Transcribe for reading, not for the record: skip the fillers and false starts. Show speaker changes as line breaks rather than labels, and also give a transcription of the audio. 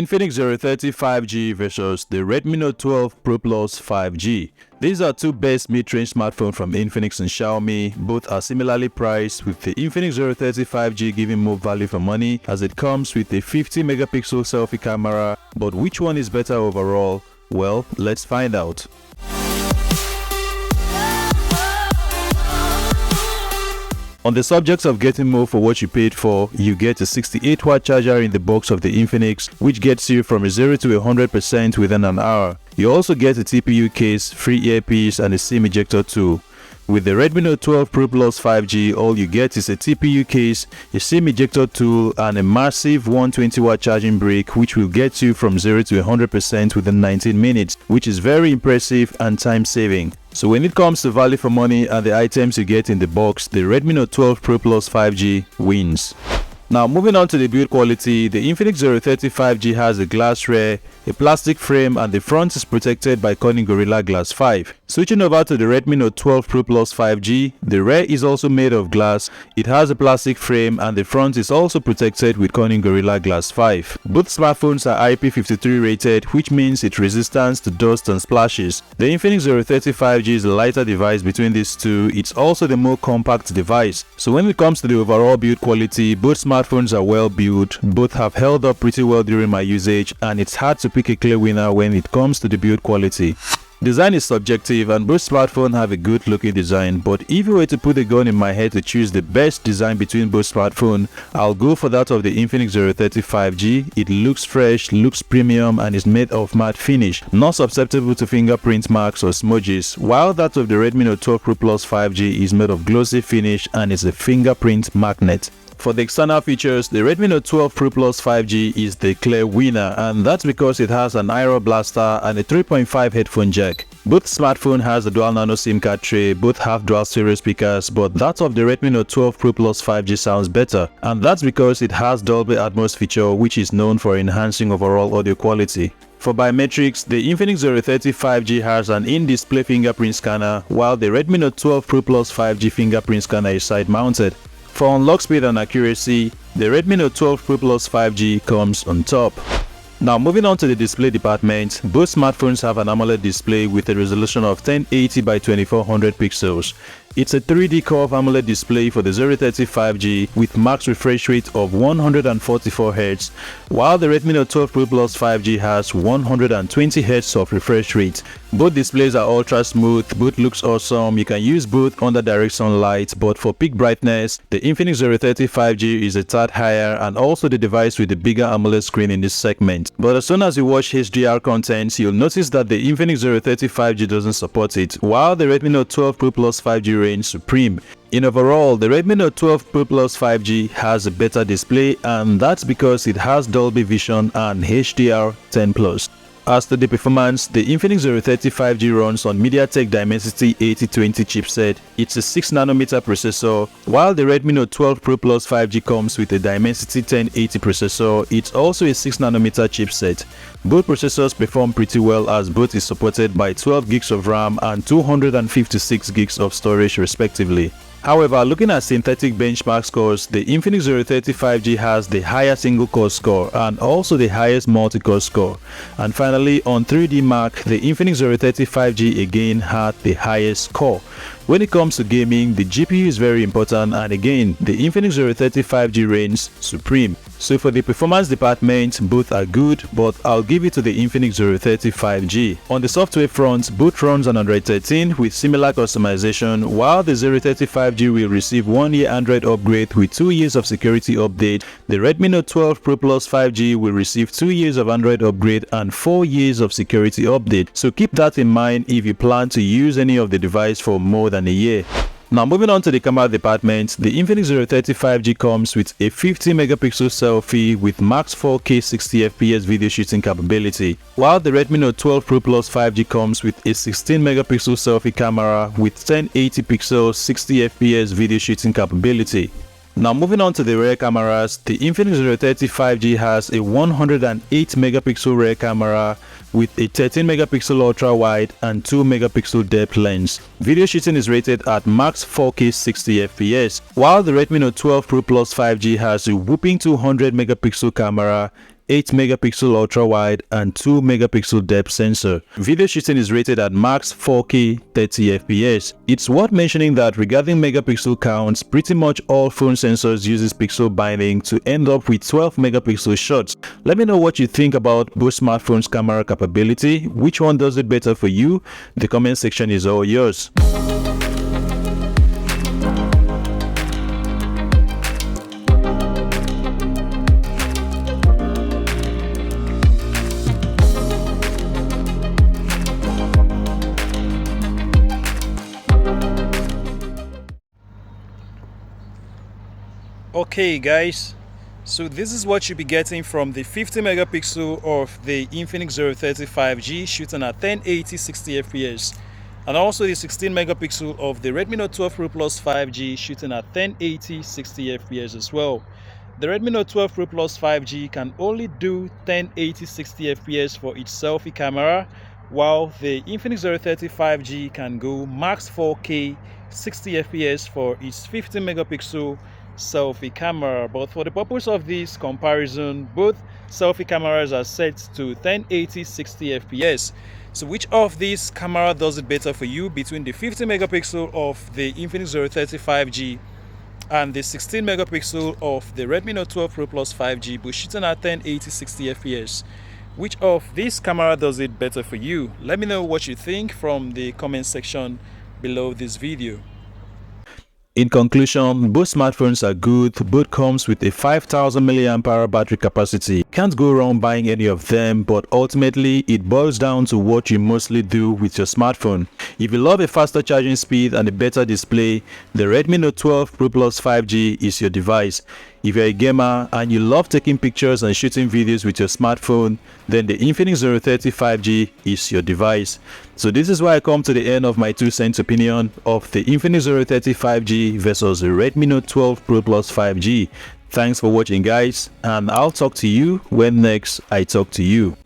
Infinix Zero 30 5G versus the Redmi Note 12 Pro Plus 5G. These are two best mid-range smartphones from Infinix and Xiaomi. Both are similarly priced, with the Infinix Zero 30 5G giving more value for money as it comes with a 50 megapixel selfie camera. But which one is better overall? Well, let's find out. On the subject of getting more for what you paid for, you get a 68-watt charger in the box of the Infinix, which gets you from 0 to 100% within an hour. You also get a TPU case, free earpiece, and a SIM ejector tool. With the Redmi Note 12 Pro Plus 5G, all you get is a TPU case, a SIM ejector tool, and a massive 120-watt charging brick, which will get you from 0 to 100% within 19 minutes, which is very impressive and time-saving. So when it comes to value for money and the items you get in the box, the Redmi Note 12 Pro Plus 5G wins. Now moving on to the build quality, the Infinix Zero 30 5G has a glass rear, a plastic frame, and the front is protected by Corning Gorilla Glass 5. Switching over to the Redmi Note 12 Pro Plus 5G, the rear is also made of glass, it has a plastic frame, and the front is also protected with Corning Gorilla Glass 5. Both smartphones are IP53 rated, which means its resistance to dust and splashes. The Infinix Zero 30 5G is the lighter device between these two, it's also the more compact device. So when it comes to the overall build quality, both smartphones are well built, both have held up pretty well during my usage, and it's hard to pick a clear winner when it comes to the build quality. Design is subjective and both smartphones have a good looking design, but if you were to put a gun in my head to choose the best design between both smartphones, I'll go for that of the Infinix Zero 30 5G. It looks fresh, looks premium, and is made of matte finish, not susceptible to fingerprint marks or smudges, while that of the Redmi Note 12 Pro Plus 5G is made of glossy finish and is a fingerprint magnet. For the external features, the Redmi Note 12 Pro Plus 5G is the clear winner, and that's because it has an IR blaster and a 3.5 headphone jack. Both smartphone has a dual nano SIM card tray, both have dual stereo speakers, but that of the Redmi Note 12 Pro Plus 5G sounds better, and that's because it has Dolby Atmos feature, which is known for enhancing overall audio quality. For biometrics, the Infinix Zero 30 5G has an in-display fingerprint scanner, while the Redmi Note 12 Pro Plus 5G fingerprint scanner is side-mounted. For unlock speed and accuracy, the Redmi Note 12 Pro Plus 5G comes on top. Now moving on to the display department, both smartphones have an AMOLED display with a resolution of 1080 by 2400 pixels. It's a 3D curved AMOLED display for the Zero 30 5G with max refresh rate of 144 Hz, while the Redmi Note 12 Pro Plus 5G has 120 Hz of refresh rate. Both displays are ultra smooth, both looks awesome, you can use both under direct sunlight, but for peak brightness, the Infinix Zero 30 5G is a tad higher and also the device with the bigger AMOLED screen in this segment. But as soon as you watch HDR content, you'll notice that the Infinix Zero 30 5G doesn't support it, while the Redmi Note 12 Pro Plus 5G reigns supreme. In overall, the Redmi Note 12 Pro Plus 5G has a better display, and that's because it has Dolby Vision and HDR10+. As to the performance, the Infinix Zero 30 5G runs on MediaTek Dimensity 8020 chipset. It's a 6nm processor, while the Redmi Note 12 Pro Plus 5G comes with a Dimensity 1080 processor. It's also a 6nm chipset. Both processors perform pretty well as both is supported by 12 gigs of RAM and 256 gigs of storage respectively. However, looking at synthetic benchmark scores, the Infinix Zero 30 5G has the higher single-core score and also the highest multi-core score. And finally, on 3D Mark, the Infinix Zero 30 5G again had the highest score. When it comes to gaming, the GPU is very important, and again, the Infinix Zero 30 5G reigns supreme. So for the performance department, both are good, but I'll give it to the Infinix Zero 30 5G. On the software front, both runs on Android 13 with similar customization, while the Zero 30 5G will receive 1-year Android upgrade with 2 years of security update. The Redmi Note 12 Pro Plus 5G will receive 2 years of Android upgrade and 4 years of security update. So keep that in mind if you plan to use any of the device for more than a year. Now moving on to the camera department, the Infinix Zero 30 5G comes with a 50 megapixel selfie with max 4K 60 fps video shooting capability, while the Redmi Note 12 Pro Plus 5G comes with a 16 megapixel selfie camera with 1080 pixel 60 fps video shooting capability. Now moving on to the rear cameras, the Infinix Zero 30 5G has a 108 megapixel rear camera with a 13 megapixel ultra wide and 2 megapixel depth lens. Video shooting is rated at max 4K 60 fps, while the Redmi Note 12 Pro Plus 5G has a whopping 200 megapixel camera, 8 megapixel ultra wide and 2 megapixel depth sensor. Video shooting is rated at max 4K 30 fps. It's worth mentioning that regarding megapixel counts, pretty much all phone sensors uses pixel binding to end up with 12 megapixel shots. Let me know what you think about both smartphones' camera capability. Which one does it better for you? The comment section is all yours.
Okay guys, so this is what you'll be getting from the 50 megapixel of the Infinix Zero 5G shooting at 1080 60 fps, and also the 16 megapixel of the Redmi Note 12 Pro Plus 5G shooting at 1080 60 fps as well. The Redmi Note 12 Pro Plus 5G can only do 1080 60 fps for its selfie camera, while the Infinix Zero 5G can go max 4K 60 fps for its 50 megapixel selfie camera. But for the purpose of this comparison, both selfie cameras are set to 1080 60 fps. So which of these camera does it better for you between the 50 megapixel of the Infinix Zero 5G and the 16 megapixel of the Redmi Note 12 Pro Plus 5G, both shooting at 1080 60 fps? Which of these camera does it better for you? Let me know what you think from the comment section below this video.
In conclusion, both smartphones are good. Both comes with a 5000 mAh battery capacity. Can't go wrong buying any of them, but ultimately it boils down to what you mostly do with your smartphone. If you love a faster charging speed and a better display, the Redmi Note 12 Pro Plus 5G is your device. If you're a gamer and you love taking pictures and shooting videos with your smartphone, then the Infinix Zero 5G is your device. So this is why I come to the end of my 2 cents opinion of the Infinix Zero 5G versus the Redmi Note 12 Pro Plus 5G. Thanks for watching guys, and I'll talk to you when next I talk to you.